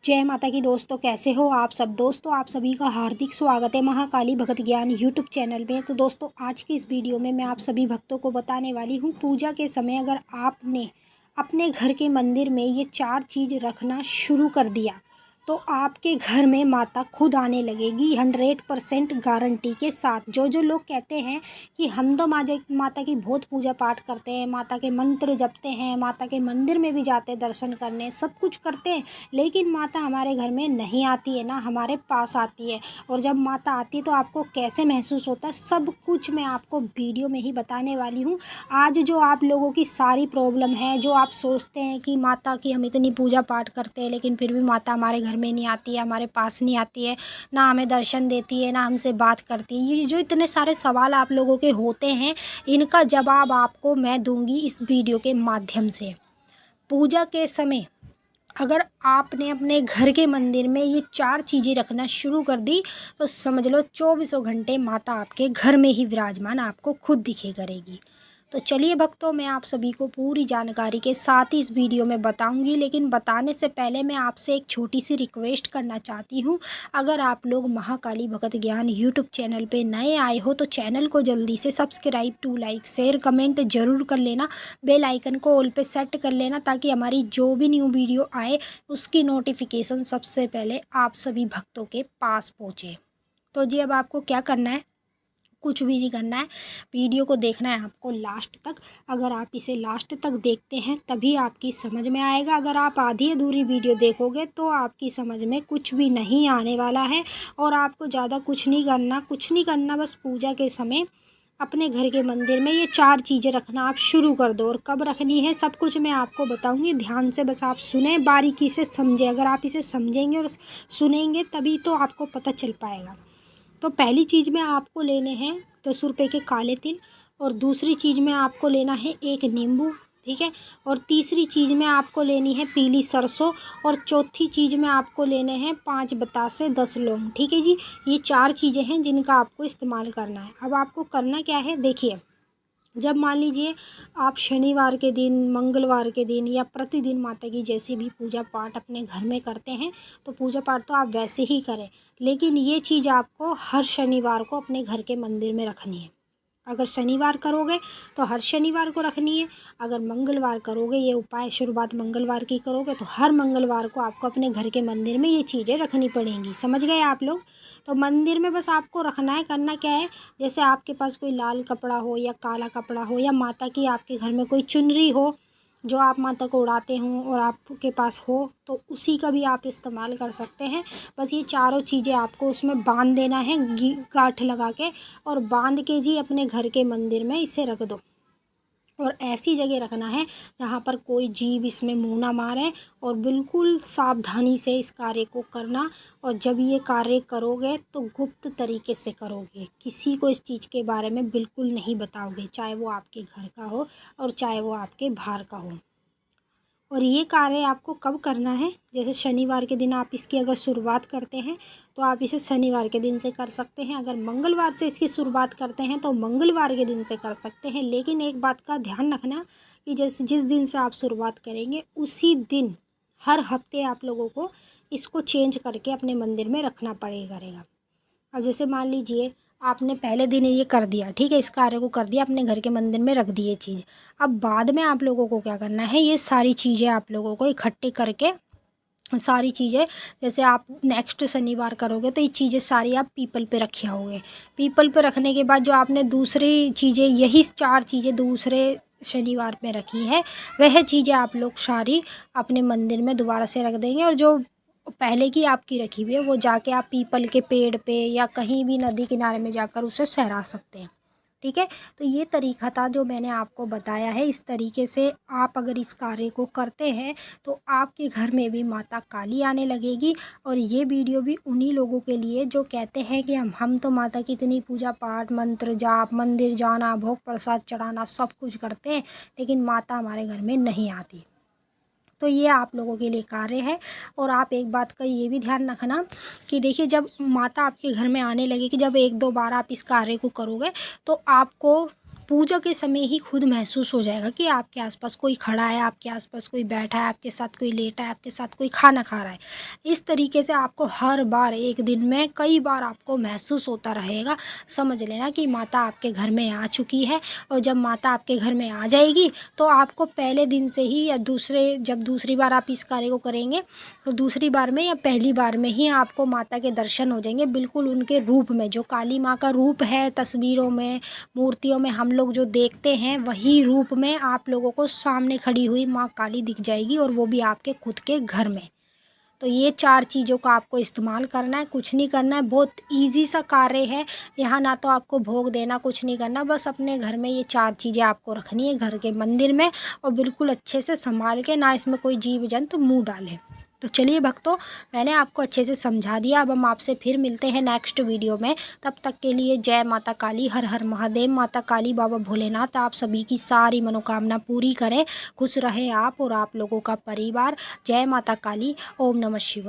जय माता की दोस्तों, कैसे हो आप सब। दोस्तों आप सभी का हार्दिक स्वागत है महाकाली भगत ज्ञान यूट्यूब चैनल में। तो दोस्तों आज की इस वीडियो में मैं आप सभी भक्तों को बताने वाली हूँ, पूजा के समय अगर आपने अपने घर के मंदिर में ये 4 चीज़ रखना शुरू कर दिया तो आपके घर में माता खुद आने लगेगी 100% गारंटी के साथ। जो जो लोग कहते हैं कि हम तो माता की बहुत पूजा पाठ करते हैं, माता के मंत्र जपते हैं, माता के मंदिर में भी जाते हैं दर्शन करने, सब कुछ करते हैं, लेकिन माता हमारे घर में नहीं आती है ना हमारे पास आती है। और जब माता आती है तो आपको कैसे महसूस होता है, सब कुछ मैं आपको वीडियो में ही बताने वाली हूँ। आज जो आप लोगों की सारी प्रॉब्लम है, जो आप सोचते हैं कि माता की हम इतनी पूजा पाठ करते हैं लेकिन फिर भी माता हमारे घर में नहीं आती है, हमारे पास नहीं आती है, ना हमें दर्शन देती है, ना हमसे बात करती है, ये जो इतने सारे सवाल आप लोगों के होते हैं, इनका जवाब आपको मैं दूंगी इस वीडियो के माध्यम से। पूजा के समय अगर आपने अपने घर के मंदिर में ये 4 चीज़ें रखना शुरू कर दी तो समझ लो 24 घंटे माता आपके घर में ही विराजमान आपको खुद दिखे करेगी। तो चलिए भक्तों, मैं आप सभी को पूरी जानकारी के साथ ही इस वीडियो में बताऊंगी, लेकिन बताने से पहले मैं आपसे एक छोटी सी रिक्वेस्ट करना चाहती हूं। अगर आप लोग महाकाली भगत ज्ञान यूट्यूब चैनल पे नए आए हो तो चैनल को जल्दी से subscribe, to like, share, comment ज़रूर कर लेना। बेल आइकन को ऑल पे सेट कर लेना ताकि हमारी जो भी न्यू वीडियो आए उसकी नोटिफिकेशन सबसे पहले आप सभी भक्तों के पास पहुँचे। तो जी अब आपको क्या करना है, कुछ भी नहीं करना है, वीडियो को देखना है आपको लास्ट तक। अगर आप इसे लास्ट तक देखते हैं तभी आपकी समझ में आएगा। अगर आप आधी अधूरी वीडियो देखोगे तो आपकी समझ में कुछ भी नहीं आने वाला है। और आपको ज़्यादा कुछ नहीं करना, बस पूजा के समय अपने घर के मंदिर में ये 4 चीज़ें रखना आप शुरू कर दो। और कब रखनी है सब कुछ मैं आपको बताऊंगी, ध्यान से बस आप सुने, बारीकी से समझें। अगर आप इसे समझेंगे और सुनेंगे तभी तो आपको पता चल पाएगा। तो पहली चीज़ में आपको लेने हैं 10 रुपये के काले तिल, और दूसरी चीज़ में आपको लेना है एक नींबू, ठीक है, और तीसरी चीज़ में आपको लेनी है पीली सरसों, और चौथी चीज़ में आपको लेने हैं 5 बतासे 10 लौंग, ठीक है जी। ये 4 चीज़ें हैं जिनका आपको इस्तेमाल करना है। अब आपको करना क्या है, देखिए, जब मान लीजिए आप शनिवार के दिन, मंगलवार के दिन या प्रतिदिन माता की जैसे भी पूजा पाठ अपने घर में करते हैं तो पूजा पाठ तो आप वैसे ही करें, लेकिन ये चीज़ आपको हर शनिवार को अपने घर के मंदिर में रखनी है। अगर शनिवार करोगे तो हर शनिवार को रखनी है। अगर मंगलवार करोगे, ये उपाय शुरुआत मंगलवार की करोगे तो हर मंगलवार को आपको अपने घर के मंदिर में ये चीज़ें रखनी पड़ेंगी। समझ गए आप लोग। तो मंदिर में बस आपको रखना है, करना क्या है, जैसे आपके पास कोई लाल कपड़ा हो या काला कपड़ा हो, या माता की आपके घर में कोई चुनरी हो जो आप माता को उड़ाते हों और आपके पास हो तो उसी का भी आप इस्तेमाल कर सकते हैं। बस ये चारों चीज़ें आपको उसमें बांध देना है, गांठ लगा के, और बांध के जी अपने घर के मंदिर में इसे रख दो। और ऐसी जगह रखना है जहाँ पर कोई जीव इसमें मुँह ना मारे, और बिल्कुल सावधानी से इस कार्य को करना। और जब ये कार्य करोगे तो गुप्त तरीके से करोगे, किसी को इस चीज़ के बारे में बिल्कुल नहीं बताओगे, चाहे वो आपके घर का हो और चाहे वो आपके बाहर का हो। और ये कार्य आपको कब करना है, जैसे शनिवार के दिन आप इसकी अगर शुरुआत करते हैं तो आप इसे शनिवार के दिन से कर सकते हैं। अगर मंगलवार से इसकी शुरुआत करते हैं तो मंगलवार के दिन से कर सकते हैं। लेकिन एक बात का ध्यान रखना कि जैसे जिस दिन से आप शुरुआत करेंगे उसी दिन हर हफ्ते आप लोगों को इसको चेंज करके अपने मंदिर में रखना पड़ेगा। अब जैसे मान लीजिए आपने पहले दिन ये कर दिया, ठीक है, इस कार्य को कर दिया, अपने घर के मंदिर में रख दिए चीज़। अब बाद में आप लोगों को क्या करना है, ये सारी चीज़ें आप लोगों को इकट्ठे करके, सारी चीज़ें जैसे आप नेक्स्ट शनिवार करोगे तो ये चीज़ें सारी आप पीपल पे रखे होगे। पीपल पे रखने के बाद जो आपने दूसरी चीज़ें, यही 4 चीज़ें दूसरे शनिवार में रखी है, वह चीज़ें आप लोग सारी अपने मंदिर में दोबारा से रख देंगे। और जो पहले की आपकी रखी हुई है वो जाके आप पीपल के पेड़ पे या कहीं भी नदी किनारे में जाकर उसे सहरा सकते हैं, ठीक है। तो ये तरीका था जो मैंने आपको बताया है। इस तरीके से आप अगर इस कार्य को करते हैं तो आपके घर में भी माता काली आने लगेगी। और ये वीडियो भी उन्हीं लोगों के लिए जो कहते हैं कि हम तो माता की इतनी पूजा पाठ, मंत्र जाप, मंदिर जाना, भोग प्रसाद चढ़ाना सब कुछ करते हैं लेकिन माता हमारे घर में नहीं आती। तो ये आप लोगों के लिए कार्य है। और आप एक बात का ये भी ध्यान रखना कि देखिए, जब माता आपके घर में आने लगे कि जब 1-2 बार आप इस कार्य को करोगे तो आपको पूजा के समय ही खुद महसूस हो जाएगा कि आपके आसपास कोई खड़ा है, आपके आसपास कोई बैठा है, आपके साथ कोई लेटा है, आपके साथ कोई खाना खा रहा है। इस तरीके से आपको हर बार एक दिन में कई बार आपको महसूस होता रहेगा। समझ लेना कि माता आपके घर में आ चुकी है। और जब माता आपके घर में आ जाएगी तो आपको पहले दिन से ही या जब दूसरी बार आप इस कार्य को करेंगे तो दूसरी बार में या पहली बार में ही आपको माता के दर्शन हो जाएंगे, बिल्कुल उनके रूप में। जो काली माँ का रूप है तस्वीरों में, मूर्तियों में हम लोग जो देखते हैं, वही रूप में आप लोगों को सामने खड़ी हुई माँ काली दिख जाएगी, और वो भी आपके खुद के घर में। तो ये 4 चीज़ों का आपको इस्तेमाल करना है, कुछ नहीं करना है, बहुत ईज़ी सा कार्य है। यहाँ ना तो आपको भोग देना, कुछ नहीं करना, बस अपने घर में ये 4 चीज़ें आपको रखनी है घर के मंदिर में, और बिल्कुल अच्छे से संभाल के, ना इसमें कोई जीव जंतु मुँह डाले। तो चलिए भक्तों, मैंने आपको अच्छे से समझा दिया। अब हम आपसे फिर मिलते हैं नेक्स्ट वीडियो में। तब तक के लिए जय माता काली, हर हर महादेव। माता काली, बाबा भोलेनाथ आप सभी की सारी मनोकामना पूरी करें। खुश रहे आप और आप लोगों का परिवार। जय माता काली। ओम नमः शिवाय।